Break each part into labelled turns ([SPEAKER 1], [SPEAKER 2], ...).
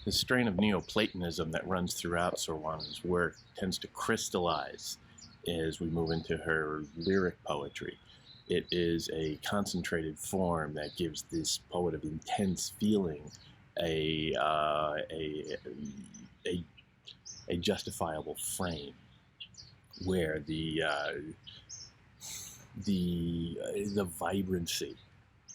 [SPEAKER 1] The strain of Neoplatonism that runs throughout Sor Juana's work tends to crystallize as we move into her lyric poetry. It is a concentrated form that gives this poet of intense feeling a justifiable frame, where the vibrancy,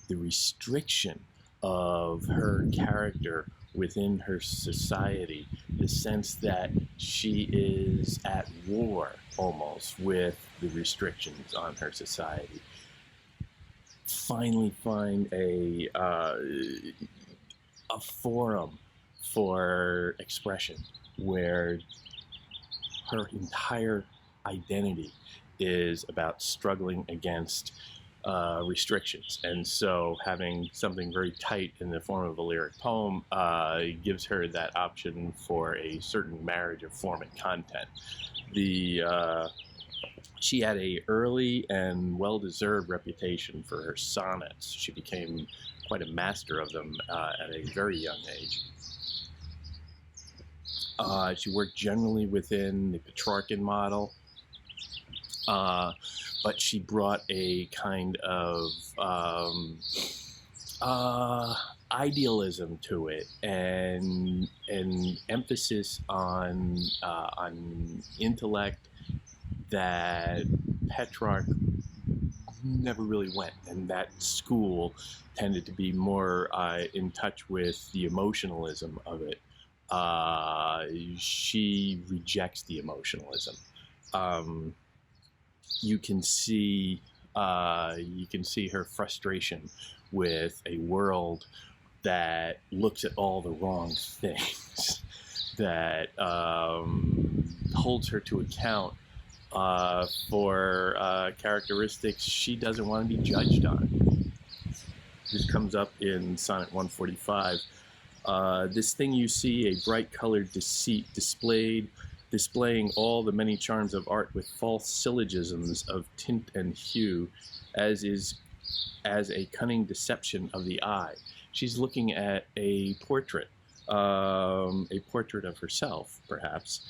[SPEAKER 1] the restriction of her character within her society, the sense that she is at war almost with the restrictions on her society, finally find a forum for expression where her entire identity is about struggling against restrictions. And so having something very tight in the form of a lyric poem gives her that option for a certain marriage of form and content. She had a early and well-deserved reputation for her sonnets. She became quite a master of them at a very young age. She worked generally within the Petrarchan model, but she brought a kind of idealism to it, and emphasis on intellect that Petrarch never really went, and that school tended to be more in touch with the emotionalism of it. She rejects the emotionalism. You can see her frustration with a world that looks at all the wrong things, that holds her to account for characteristics she doesn't want to be judged on. This comes up in Sonnet 145. This thing you see, a bright colored deceit displaying all the many charms of art with false syllogisms of tint and hue, as a cunning deception of the eye. She's looking at a portrait of herself, perhaps,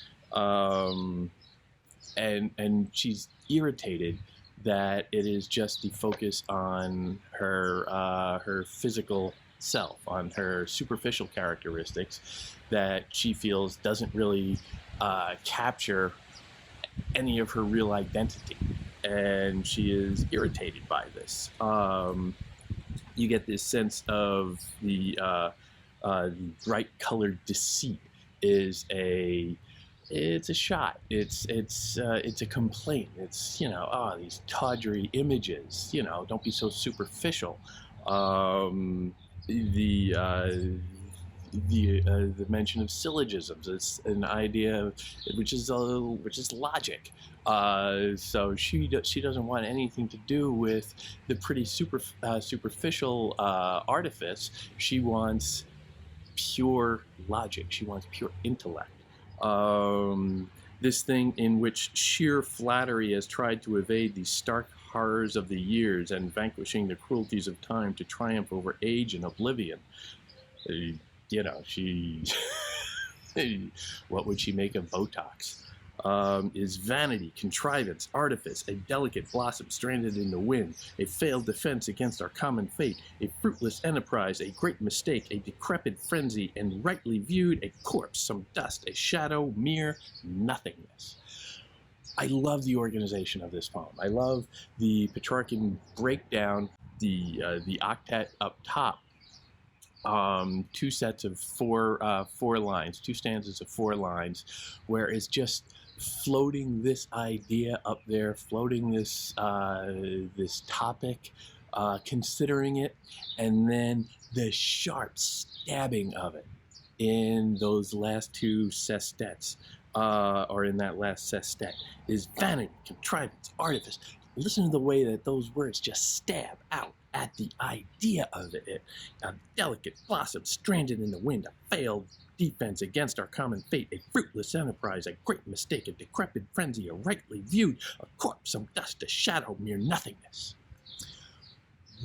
[SPEAKER 1] and she's irritated that it is just the focus on her physical self, on her superficial characteristics, that she feels doesn't really capture any of her real identity, and she is irritated by this. You get this sense of the bright colored deceit is it's a shot. It's a complaint. It's, these tawdry images. Don't be so superficial. The mention of syllogisms is an idea which is logic. So she doesn't want anything to do with the pretty superficial artifice. She wants pure logic. She wants pure intellect. This thing in which sheer flattery has tried to evade the stark horrors of the years and vanquishing the cruelties of time to triumph over age and oblivion. She what would she make of Botox? Is vanity, contrivance, artifice, a delicate blossom stranded in the wind, a failed defense against our common fate, a fruitless enterprise, a great mistake, a decrepit frenzy, and rightly viewed, a corpse, some dust, a shadow, mere nothingness. I love the organization of this poem. I love the Petrarchan breakdown, the octet up top. Two sets of four lines, two stanzas of 4 lines, where it's just floating this idea up there, floating this this topic, considering it, and then the sharp stabbing of it in those last 2 sestets, or in that last sestet, is vanity, contrivance, artifice. Listen to the way that those words just stab out at the idea of it. A delicate blossom stranded in the wind, a failed defense against our common fate, a fruitless enterprise, a great mistake, a decrepit frenzy, a rightly viewed, a corpse, some dust, a shadow, mere nothingness.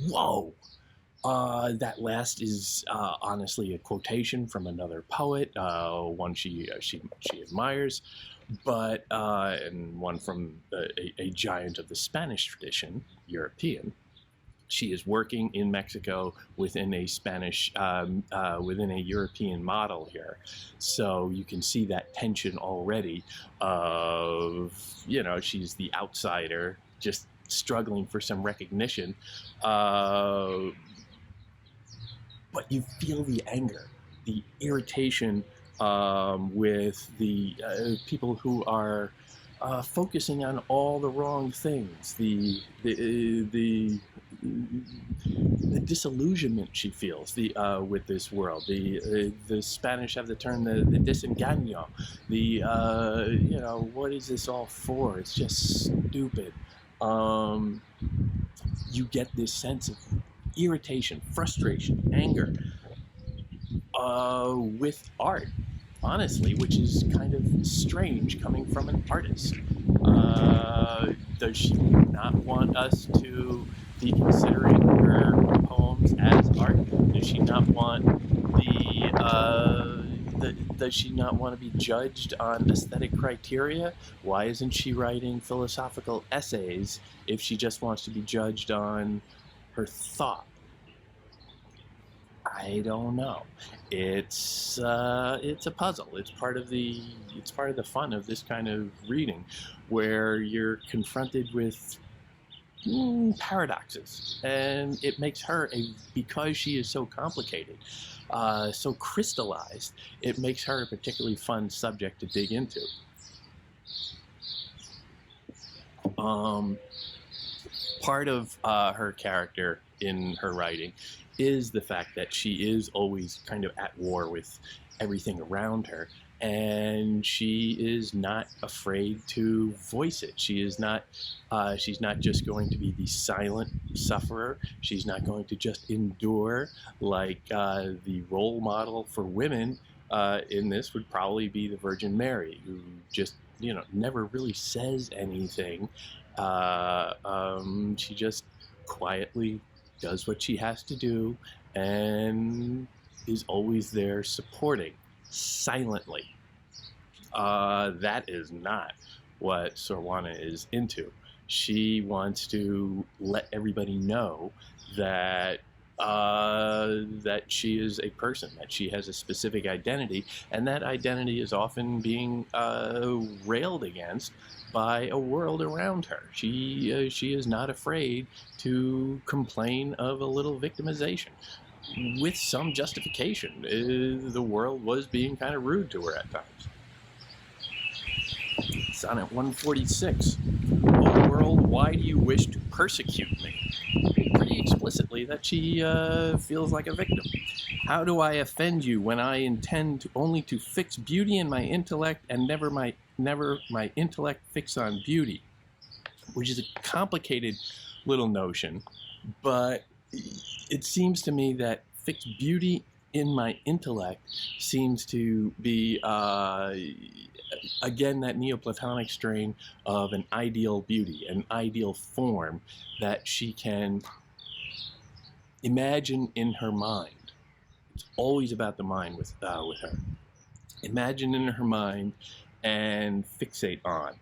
[SPEAKER 1] Whoa! That last is honestly a quotation from another poet, one she admires, but and one from a giant of the Spanish tradition, European. She is working in Mexico within a within a European model here. So you can see that tension already of, she's the outsider, just struggling for some recognition. But you feel the anger, the irritation with the people who are focusing on all the wrong things, the disillusionment she feels with this world. The Spanish have the term the desengaño. What is this all for? It's just stupid. You get this sense of irritation, frustration, anger with art, honestly, which is kind of strange coming from an artist. Does she not want us to be considering her poems as art? Does she not want does she not want to be judged on aesthetic criteria? Why isn't she writing philosophical essays if she just wants to be judged on her thought? I don't know. It's a puzzle. It's part of the fun of this kind of reading, where you're confronted with paradoxes, and it makes her because she is so complicated, so crystallized. It makes her a particularly fun subject to dig into. Part of her character in her writing is the fact that she is always kind of at war with everything around her, and she is not afraid to voice it. She's not just going to be the silent sufferer. She's not going to just endure like the role model for women in this would probably be the Virgin Mary, who just never really says anything. She just quietly does what she has to do and is always there supporting silently. That is not what Sor Juana is into. She wants to let everybody know that that she is a person, that she has a specific identity, and that identity is often being railed against by a world around her. She is not afraid to complain of a little victimization, with some justification. The world was being kind of rude to her at times. Sonnet 146. O world, why do you wish to persecute me? Pretty explicitly that she feels like a victim. How do I offend you when I intend only to fix beauty in my intellect and never my intellect fix on beauty? Which is a complicated little notion, but it seems to me that fixed beauty in my intellect seems to be, again, that Neoplatonic strain of an ideal beauty, an ideal form that she can imagine in her mind. It's always about the mind with her. Imagine in her mind and fixate on.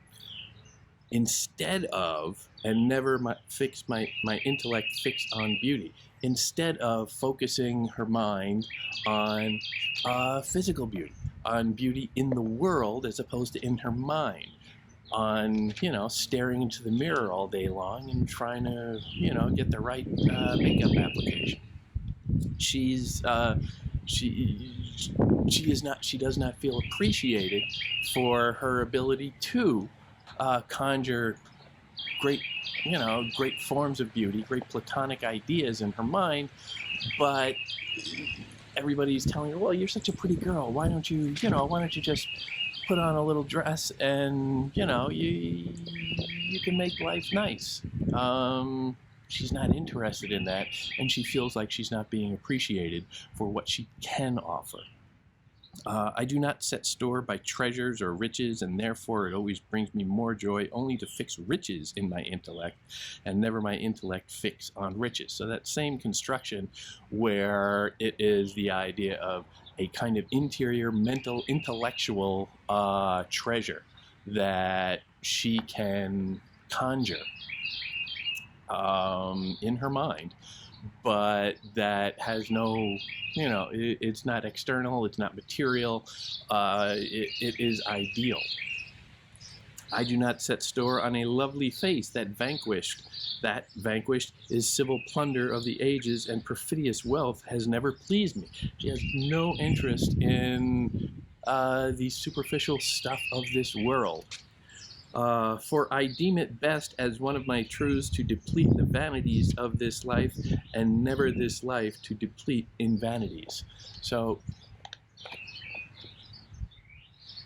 [SPEAKER 1] Instead of, and never fix my intellect fixed on beauty, instead of focusing her mind on physical beauty, on beauty in the world as opposed to in her mind, on, staring into the mirror all day long and trying to, get the right makeup application. She does not feel appreciated for her ability to conjure great forms of beauty, great platonic ideas in her mind, but everybody's telling her, well, you're such a pretty girl. Why don't you just put on a little dress and, you can make life nice. She's not interested in that, and she feels like she's not being appreciated for what she can offer. I do not set store by treasures or riches, and therefore it always brings me more joy only to fix riches in my intellect, and never my intellect fix on riches. So that same construction where it is the idea of a kind of interior, mental, intellectual treasure that she can conjure in her mind, but that has no, it's not external, it's not material, it is ideal. I do not set store on a lovely face that vanquished is civil plunder of the ages, and perfidious wealth has never pleased me. She has no interest in the superficial stuff of this world. For I deem it best as one of my truths to deplete the vanities of this life, and never this life to deplete in vanities. So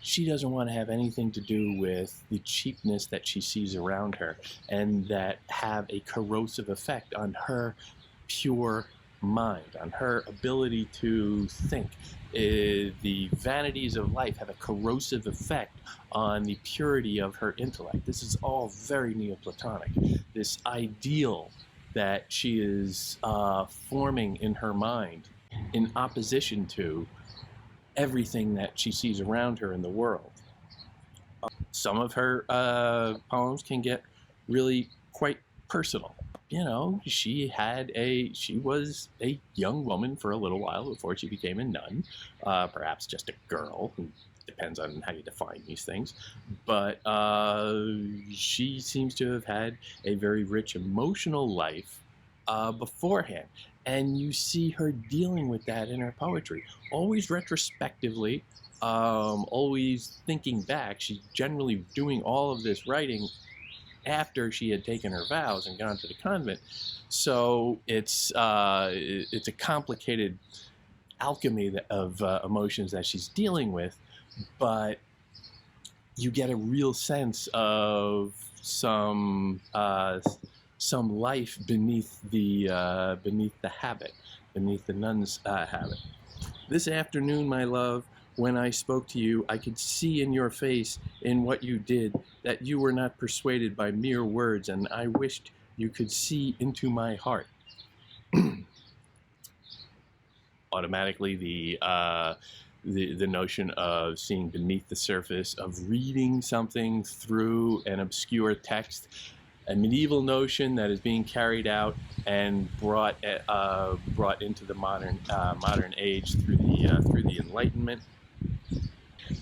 [SPEAKER 1] she doesn't want to have anything to do with the cheapness that she sees around her, and that have a corrosive effect on her pure mind, on her ability to think. The vanities of life have a corrosive effect on the purity of her intellect. This is all very Neoplatonic. This ideal that she is forming in her mind in opposition to everything that she sees around her in the world. Some of her poems can get really quite personal. She was a young woman for a little while before she became a nun, perhaps just a girl, depends on how you define these things, but she seems to have had a very rich emotional life beforehand, and you see her dealing with that in her poetry, always retrospectively, always thinking back. She's generally doing all of this writing after she had taken her vows and gone to the convent. So it's a complicated alchemy of emotions that she's dealing with, but you get a real sense of some life beneath the habit, beneath the nun's habit. This afternoon, my love, when I spoke to you, I could see in your face, in what you did, that you were not persuaded by mere words, and I wished you could see into my heart. Automatically, the notion of seeing beneath the surface, of reading something through an obscure text, a medieval notion that is being carried out and brought into the modern age through the Enlightenment.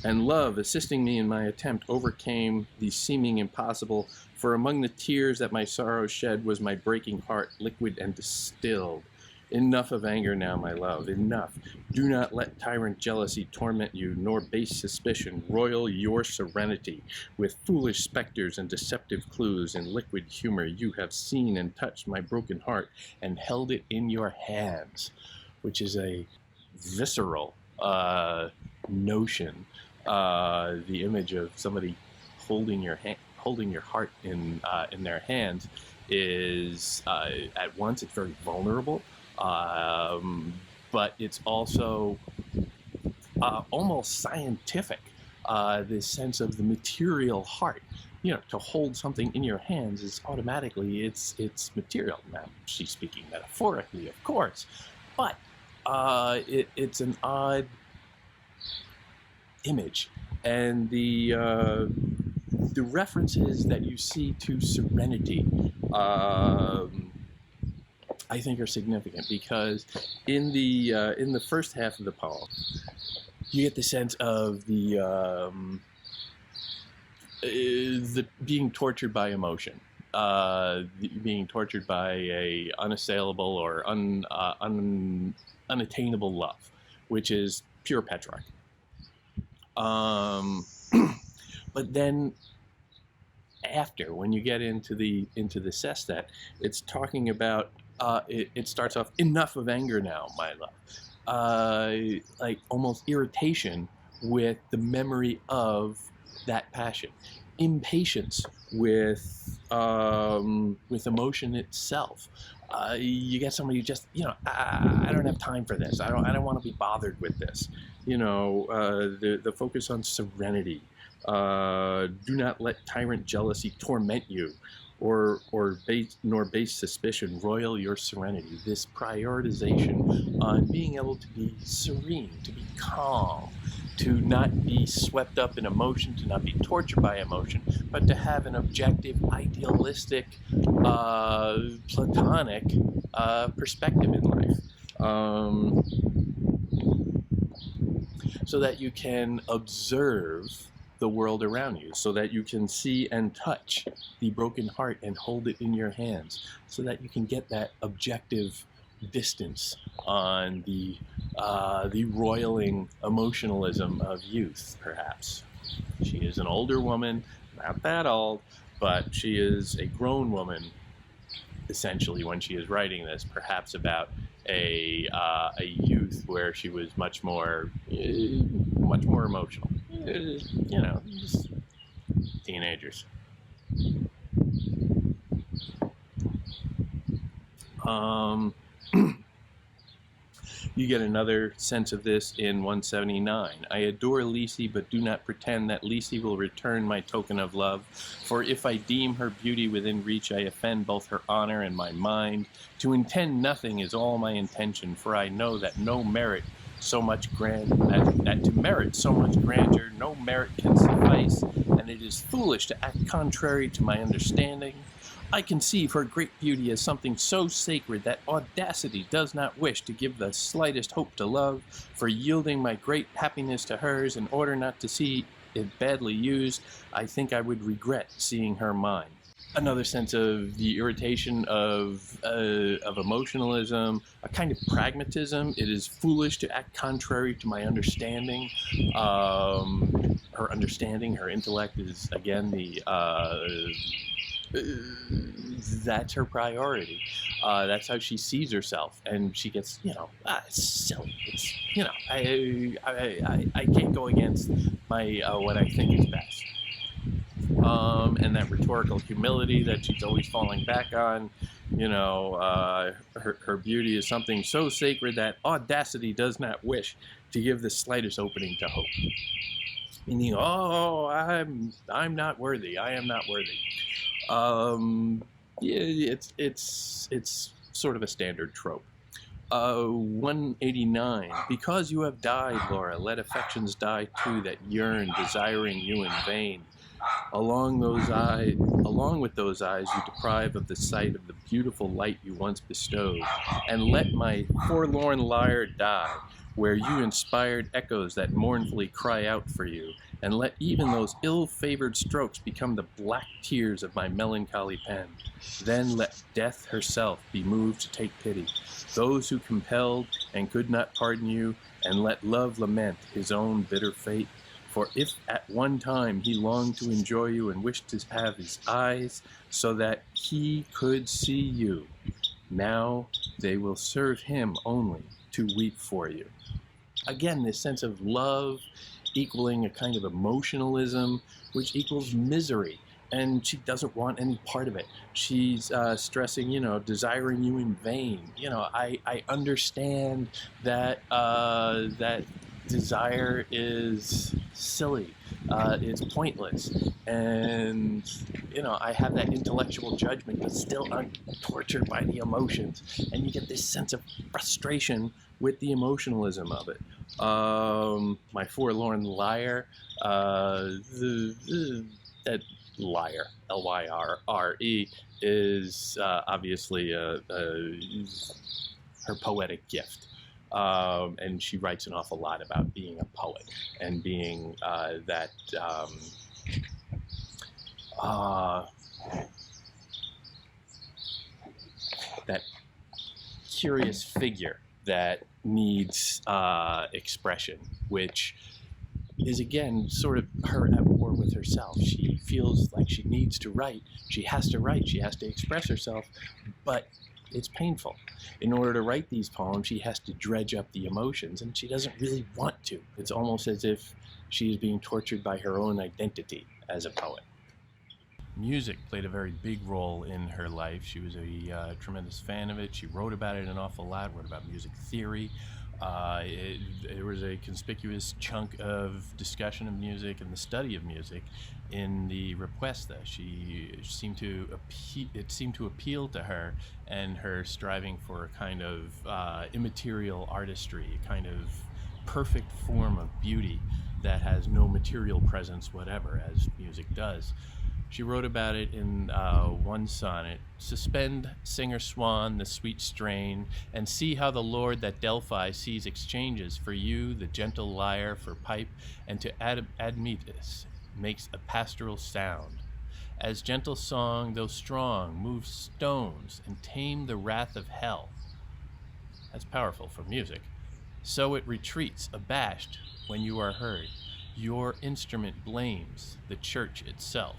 [SPEAKER 1] And love, assisting me in my attempt, overcame the seeming impossible, for among the tears that my sorrow shed was my breaking heart, liquid and distilled. Enough of anger now, my love, enough. Do not let tyrant jealousy torment you, nor base suspicion roil your serenity. With foolish specters and deceptive clues, in liquid humor you have seen and touched my broken heart, and held it in your hands, which is a visceral notion. The image of somebody holding your heart in their hands is at once it's very vulnerable, but it's also almost scientific. This sense of the material heart, to hold something in your hands is automatically it's material. Now she's speaking metaphorically, of course, but it's an odd image, and the references that you see to serenity, I think, are significant, because in the first half of the poem, you get the sense of the being tortured by emotion, being tortured by a unassailable or unattainable love, which is pure Petrarch. But then after, when you get into the sestet, it's talking about it starts off, enough of anger now, my love, like almost irritation with the memory of that passion, impatience with emotion itself, you get somebody who just, I don't have time for this. I don't want to be bothered with this. The focus on serenity. Do not let tyrant jealousy torment you, or nor base suspicion roil your serenity. This prioritization on being able to be serene, to be calm, to not be swept up in emotion, to not be tortured by emotion, but to have an objective, idealistic, platonic perspective in life. So that you can observe the world around you, so that you can see and touch the broken heart and hold it in your hands, so that you can get that objective distance on the roiling emotionalism of youth, perhaps. She is an older woman, not that old, but she is a grown woman, essentially, when she is writing this, perhaps about a youth where she was much more emotional. Just teenagers. You get another sense of this in 179. I adore Lisi, but do not pretend that Lisi will return my token of love. For if I deem her beauty within reach, I offend both her honor and my mind. To intend nothing is all my intention, for I know that no merit so much that to merit so much grandeur, no merit can suffice, and it is foolish to act contrary to my understanding. I conceive her great beauty as something so sacred that audacity does not wish to give the slightest hope to love, for yielding my great happiness to hers in order not to see it badly used, I think I would regret seeing her mine. Another sense of the irritation of emotionalism, a kind of pragmatism. It is foolish to act contrary to my understanding. Her understanding, her intellect is, again, that's her priority. That's how she sees herself, and she gets, it's silly. It's, I can't go against my what I think is best. And that rhetorical humility that she's always falling back on. Her beauty is something so sacred that audacity does not wish to give the slightest opening to hope. Meaning, I'm not worthy. I am not worthy. It's sort of a standard trope. 189. Because you have died, Laura, let affections die too that yearn, desiring you in vain. Along with those eyes, you deprive of the sight of the beautiful light you once bestowed. And let my forlorn lyre die, where you inspired echoes that mournfully cry out for you. And let even those ill-favored strokes become the black tears of my melancholy pen. Then let death herself be moved to take pity, those who compelled and could not pardon you, and let love lament his own bitter fate. For if at one time he longed to enjoy you and wished to have his eyes so that he could see you, now they will serve him only to weep for you. Again, this sense of love equaling a kind of emotionalism, which equals misery. And she doesn't want any part of it. She's stressing, desiring you in vain. I understand that that desire is silly, it's pointless, and I have that intellectual judgment, but still I'm tortured by the emotions, and you get this sense of frustration with the emotionalism of it. My forlorn lyre, that lyre, L-Y-R-R-E, is obviously her poetic gift. And she writes an awful lot about being a poet and being that curious figure that needs expression, which is again sort of her at war with herself. She feels like she needs to write. She has to write. She has to express herself, but it's painful. In order to write these poems, she has to dredge up the emotions, and she doesn't really want to. It's almost as if she is being tortured by her own identity as a poet. Music played a very big role in her life. She was a tremendous fan of it. She wrote about it an awful lot, wrote about music theory. There was a conspicuous chunk of discussion of music and the study of music in the Repuesta. It seemed to appeal to her, and her striving for a kind of immaterial artistry, a kind of perfect form of beauty that has no material presence whatever, as music does. She wrote about it in one sonnet: "Suspend, singer swan, the sweet strain, and see how the Lord that Delphi sees exchanges for you, the gentle lyre, for pipe, and to Admetus makes a pastoral sound. As gentle song, though strong, moves stones and tame the wrath of hell." That's powerful for music. "So it retreats, abashed, when you are heard. Your instrument blames the church itself."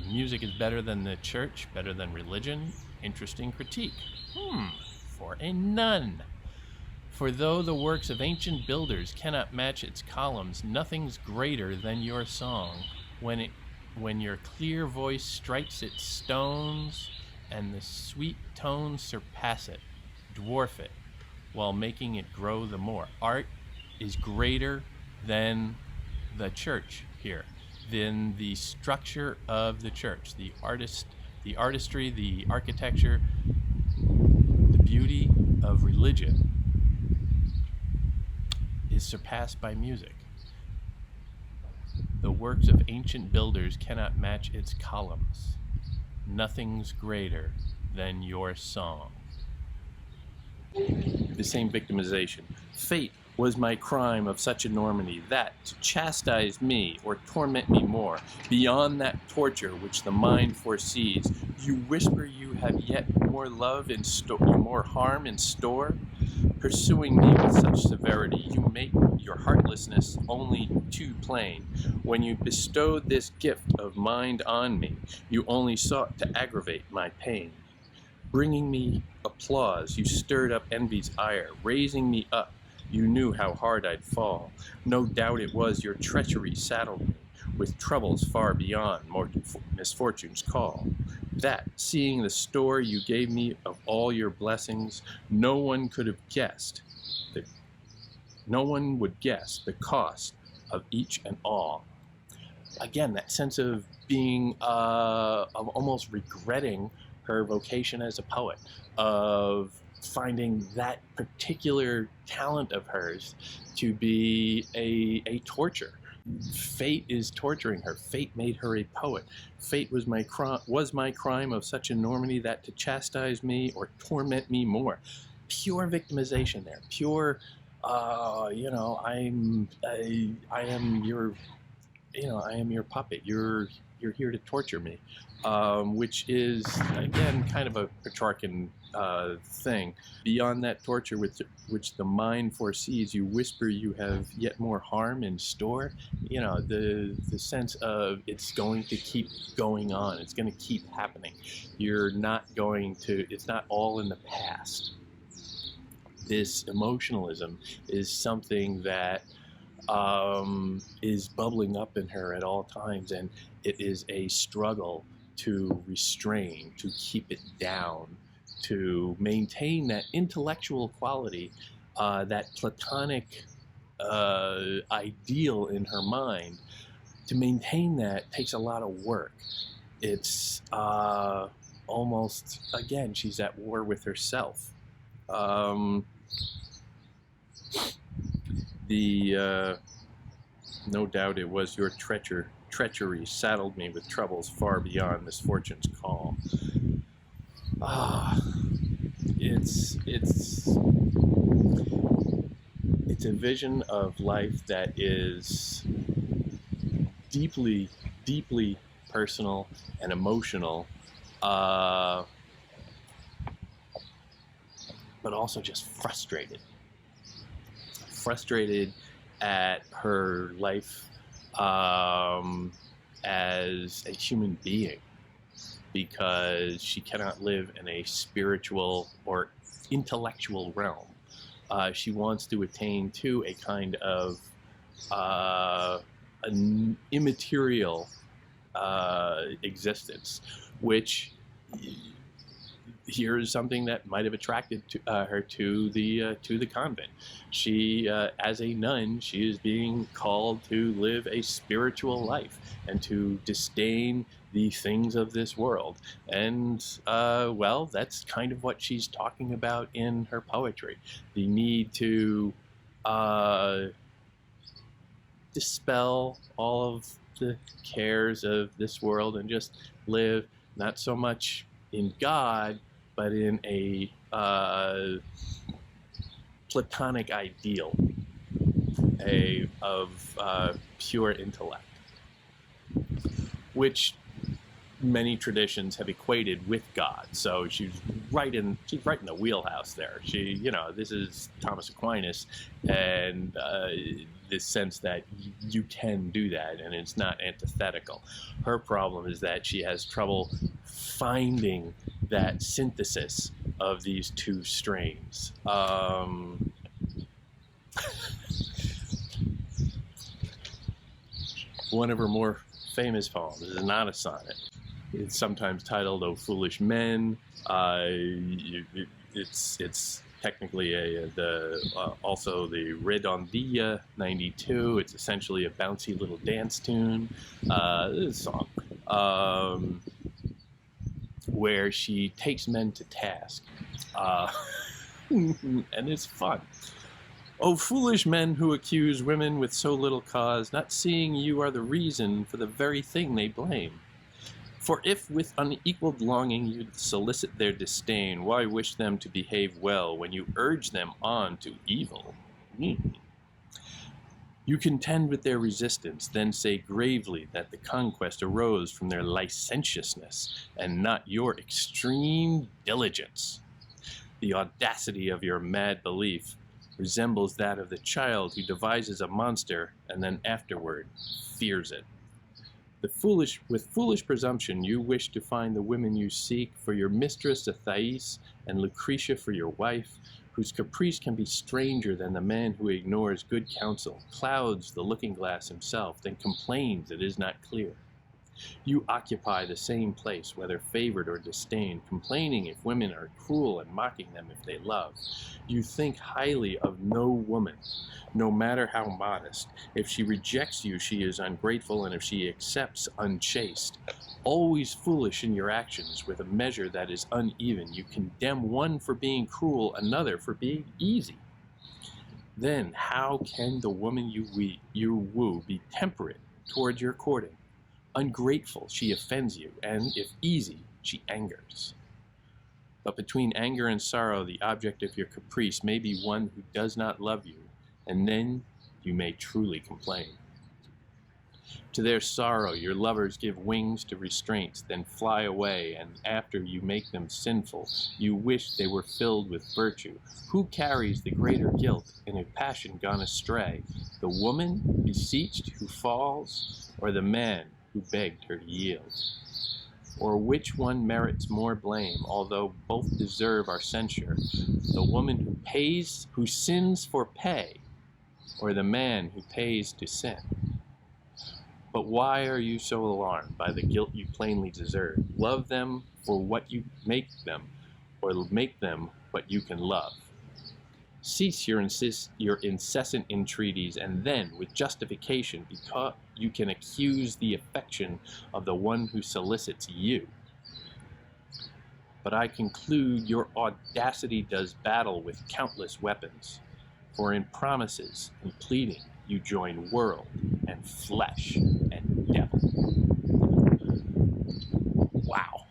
[SPEAKER 1] Music is better than the church, better than religion. Interesting critique. For a nun. "For though the works of ancient builders cannot match its columns, nothing's greater than your song. When your clear voice strikes its stones, and the sweet tones surpass it, dwarf it, while making it grow the more. Art is greater than the church here, than the structure of the church, the artistry, the architecture, the beauty of religion is surpassed by music. The works of ancient builders cannot match its columns. Nothing's greater than your song." The same victimization. "Fate was my crime of such enormity that, to chastise me or torment me more, beyond that torture which the mind foresees, you whisper you have yet more love in store, more harm in store. Pursuing me with such severity, you make your heartlessness only too plain. When you bestowed this gift of mind on me, you only sought to aggravate my pain. Bringing me applause, you stirred up envy's ire. Raising me up, you knew how hard I'd fall. No doubt it was your treachery saddled me with troubles far beyond misfortune's call. That, seeing the store you gave me of all your blessings, no one would guess the cost of each and all." Again, that sense of being, of almost regretting her vocation as a poet, of finding that particular talent of hers to be a torture. Fate is torturing her. Fate made her a poet. "Fate was my crime of such enormity that to chastise me or torment me more." Pure victimization there. Pure, I am your puppet. You're here to torture me, which is, again, kind of a Petrarchan thing. "Beyond that torture which the mind foresees, you whisper you have yet more harm in store." The sense of it's going to keep going on. It's going to keep happening. It's not all in the past. This emotionalism is something that is bubbling up in her at all times, and it is a struggle to restrain, to keep it down, to maintain that intellectual quality, that Platonic ideal in her mind. To maintain that takes a lot of work. It's almost, again, she's at war with herself. No doubt it was your treachery saddled me with troubles far beyond misfortune's call. It's a vision of life that is deeply, deeply personal and emotional, but also just frustrated at her life as a human being, because she cannot live in a spiritual or intellectual realm. She wants to attain to a kind of an immaterial existence, which here is something that might have attracted her to the convent. She, as a nun, she is being called to live a spiritual life and to disdain the things of this world. And well, that's kind of what she's talking about in her poetry: the need to dispel all of the cares of this world and just live not so much in God, but in a platonic ideal of pure intellect, which many traditions have equated with God. So she's right in the wheelhouse there. She, this is Thomas Aquinas, and this sense that you can do that, and it's not antithetical. Her problem is that she has trouble finding that synthesis of these two strains. One of her more famous poems is not a sonnet. It's sometimes titled "O Foolish Men." It's technically also the Redondilla 92. It's essentially a bouncy little dance tune song where she takes men to task, and it's fun. O foolish men who accuse women with so little cause, not seeing you are the reason for the very thing they blame. For if with unequaled longing you solicit their disdain, why wish them to behave well when you urge them on to evil? You contend with their resistance, then say gravely that the conquest arose from their licentiousness and not your extreme diligence. The audacity of your mad belief resembles that of the child who devises a monster and then afterward fears it. With foolish presumption, you wish to find the women you seek for your mistress, a Thais, and Lucretia for your wife, whose caprice can be stranger than the man who ignores good counsel, clouds the looking-glass himself, then complains it is not clear. You occupy the same place, whether favored or disdained, complaining if women are cruel and mocking them if they love. You think highly of no woman, no matter how modest. If she rejects you, she is ungrateful, and if she accepts, unchaste. Always foolish in your actions, with a measure that is uneven. You condemn one for being cruel, another for being easy. Then how can the woman you woo be temperate toward your courting? Ungrateful, she offends you, and if easy, she angers. But between anger and sorrow, the object of your caprice may be one who does not love you, and then you may truly complain. To their sorrow, your lovers give wings to restraints, then fly away, and after you make them sinful, you wish they were filled with virtue. Who carries the greater guilt in a passion gone astray, the woman beseeched who falls, or the man who begged her to yield? Or which one merits more blame, although both deserve our censure? The woman who sins for pay, or the man who pays to sin? But why are you so alarmed by the guilt you plainly deserve? Love them for what you make them, or make them what you can love. Cease your incessant entreaties, and then, with justification, because you can accuse the affection of the one who solicits you. But I conclude your audacity does battle with countless weapons, for in promises and pleading you join world and flesh and devil. Wow.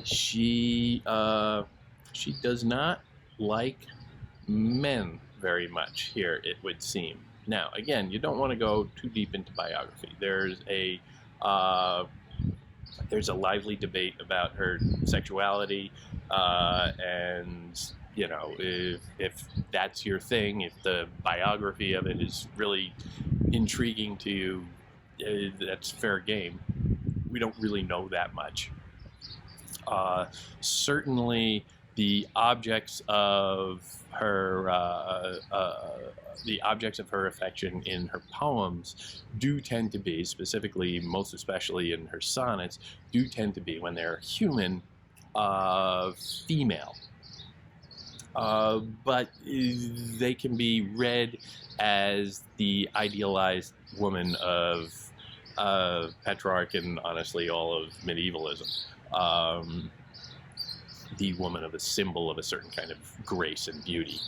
[SPEAKER 1] She does not like men very much here, it would seem. Now, again, you don't want to go too deep into biography. There's a lively debate about her sexuality, and if that's your thing, if the biography of it is really intriguing to you, that's fair game. We don't really know that much. Certainly the objects of her affection in her poems do tend to be, specifically, most especially in her sonnets, do tend to be, when they're human, female. But they can be read as the idealized woman of Petrarch and honestly all of medievalism. The woman of a symbol of a certain kind of grace and beauty.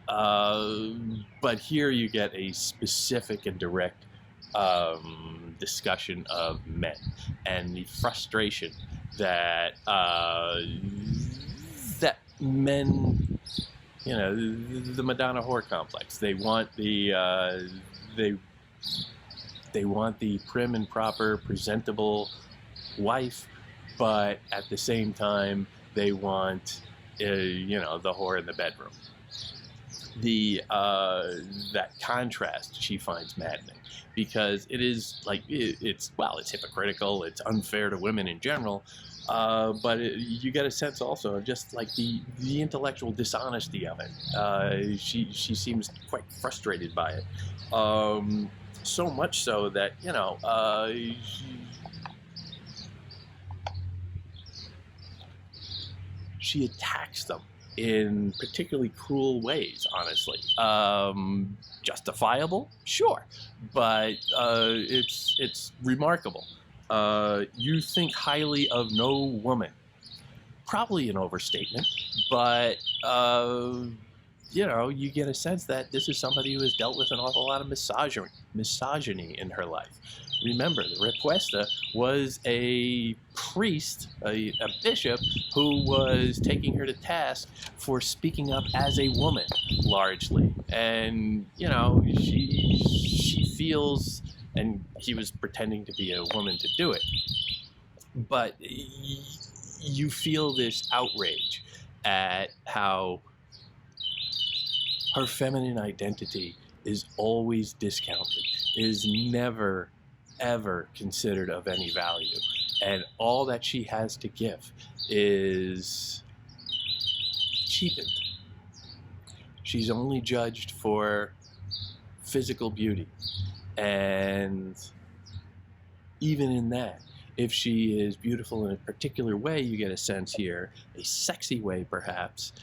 [SPEAKER 1] But here you get a specific and direct discussion of men and the frustration that that men, you know, the Madonna whore complex. They want the they want the prim and proper, presentable wife, but at the same time, they want, you know, the whore in the bedroom. That contrast she finds maddening, because it is like it's hypocritical, it's unfair to women in general, but you get a sense also of just like the intellectual dishonesty of it. She seems quite frustrated by it, so much so that, you know, she attacks them in particularly cruel ways, honestly. Justifiable? Sure. But it's remarkable. You think highly of no woman. Probably an overstatement, but you know, you get a sense that this is somebody who has dealt with an awful lot of misogyny in her life. Remember, the Requesta was a priest, a bishop, who was taking her to task for speaking up as a woman, largely. And, you know, she feels, and he was pretending to be a woman to do it, but you feel this outrage at how her feminine identity is always discounted, is never ever considered of any value, and all that she has to give is cheapened. She's only judged for physical beauty, and even in that, if she is beautiful in a particular way, you get a sense here, a sexy way perhaps,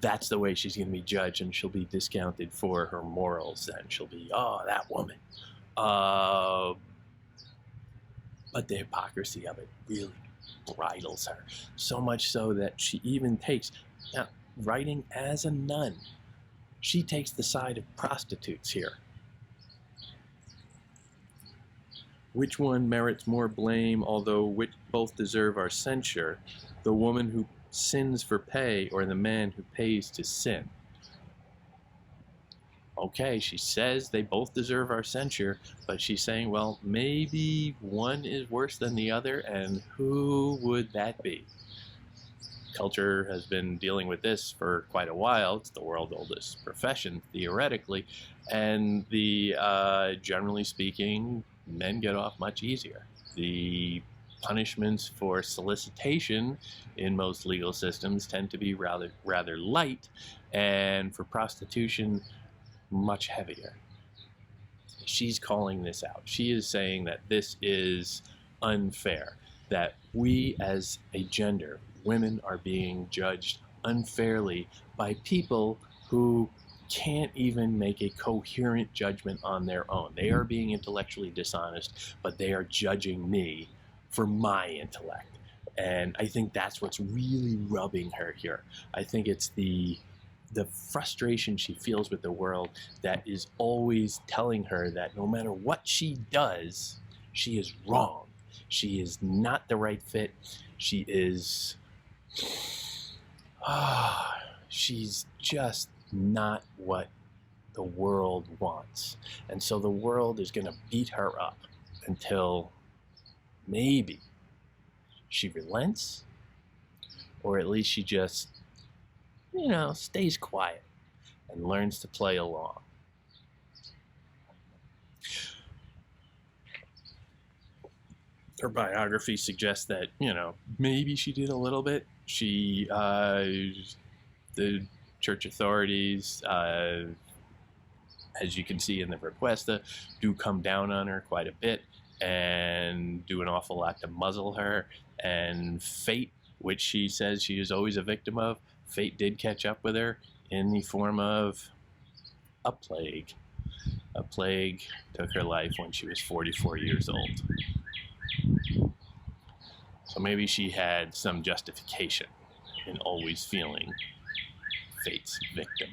[SPEAKER 1] that's the way she's going to be judged, and she'll be discounted for her morals, and she'll be, oh, that woman. But the hypocrisy of it really bridles her, so much so that she even takes, writing as a nun, she takes the side of prostitutes here. Which one merits more blame, although which both deserve our censure, the woman who sins for pay or the man who pays to sin? Okay, she says they both deserve our censure, but she's saying, well, maybe one is worse than the other, and who would that be? Culture has been dealing with this for quite a while. It's the world's oldest profession, theoretically, and generally speaking, men get off much easier. The punishments for solicitation in most legal systems tend to be rather light, and for prostitution, much heavier. She's calling this out. She is saying that this is unfair, that we as a gender, women, are being judged unfairly by people who can't even make a coherent judgment on their own. They are being intellectually dishonest, but they are judging me for my intellect. And I think that's what's really rubbing her here. I think it's the frustration she feels with the world that is always telling her that no matter what she does, she is wrong. She is not the right fit. She is... she's just not what the world wants. And so the world is going to beat her up until maybe she relents, or at least she just, you know, stays quiet and learns to play along. Her biography suggests that, you know, maybe she did a little bit, She, the church authorities, as you can see in the requesta, do come down on her quite a bit and do an awful lot to muzzle her. And fate, which she says she is always a victim of, fate did catch up with her in the form of a plague. A plague took her life when she was 44 years old. So maybe she had some justification in always feeling fate's victim.